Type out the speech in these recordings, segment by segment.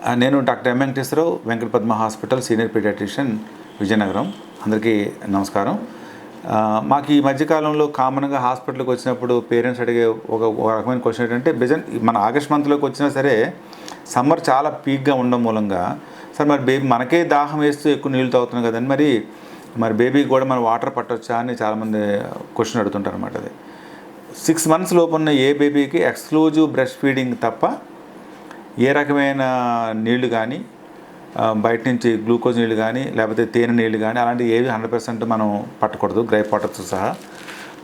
నేను doctor M Venkateswararao, Venkata Padma hospital senior paediatrician, Vizianagaram. అందరికీ నమస్కారం. మాకు ఈ మధ్యకాలంలో కామన్గా హాస్పిటల్కి వచ్చినప్పుడు పేరెంట్స్ అడిగే ఒక రకమైన క్వశ్చన్ ఏంటంటే, మన ఆగస్ట్ మంత్లోకి వచ్చినా సరే సమ్మర్ చాలా పీక్గా ఉండడం మూలంగా, సార్ మరి బేబీ మనకే దాహం వేస్తూ ఎక్కువ నీళ్ళు తాగుతున్నాం కదండి, మరి బేబీకి కూడా మనం వాటర్ పట్టొచ్చా అని చాలామంది క్వశ్చన్ అడుగుతుంటారు అన్నమాట. అది 6 months లోపు ఉన్న ఏ బేబీకి ఎక్స్క్లూజివ్ బ్రెస్ట్ ఫీడింగ్ తప్ప ఏ రకమైన నీళ్లు కానీ, బయట నుంచి గ్లూకోజ్ నీళ్ళు కానీ, లేకపోతే తేనె నీళ్ళు కానీ అలాంటివి ఏవి 100% మనం పట్టకూడదు, గ్రేప్ వాటర్తో సహా.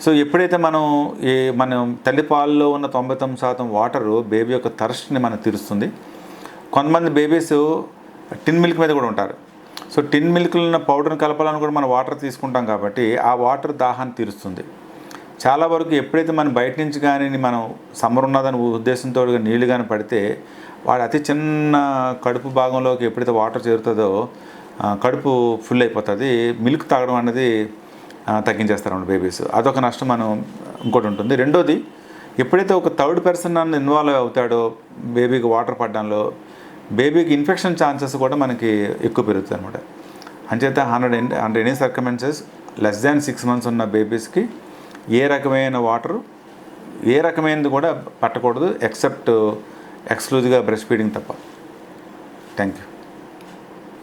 సో ఎప్పుడైతే మనం తల్లిపాలలో ఉన్న 99% వాటరు బేబీ యొక్క థర్స్ట్ని మనకు తీరుస్తుంది. కొంతమంది బేబీస్ టిన్ మిల్క్ మీద కూడా ఉంటారు. సో టిన్ మిల్క్లో ఉన్న పౌడర్ని కలపాలని కూడా మనం వాటర్ తీసుకుంటాం కాబట్టి ఆ వాటర్ దాహాన్ని తీరుస్తుంది. చాలా వరకు ఎప్పుడైతే మనం బయట నుంచి కానీ మనం సమ్మర్ ఉన్నదని ఉద్దేశంతో నీళ్ళు కానీ పడితే వాడు అతి చిన్న కడుపు భాగంలోకి ఎప్పుడైతే వాటర్ చేరుతుందో కడుపు ఫుల్ అయిపోతుంది. మిల్క్ తాగడం అనేది తగ్గించేస్తారన్నమాట బేబీస్. అదొక నష్టం ఇంకోటి ఉంటుంది. రెండోది, ఎప్పుడైతే ఒక థర్డ్ పర్సన్ నన్ను ఇన్వాల్వ్ అవుతాడో బేబీకి వాటర్ పడడంలో, బేబీకి ఇన్ఫెక్షన్ ఛాన్సెస్ కూడా మనకి ఎక్కువ పెరుగుతుంది అనమాట. అంచేత 100 ఎనీ సర్కమెన్సెస్ లెస్ దాన్ 6 months ఉన్న బేబీస్కి ఏ రకమైన వాటరు ఏ రకమైనది కూడా పట్టకూడదు, ఎక్సెప్ట్ ఎక్స్క్లూజివ్గా బ్రెస్ట్ ఫీడింగ్ తప్ప. Thank you.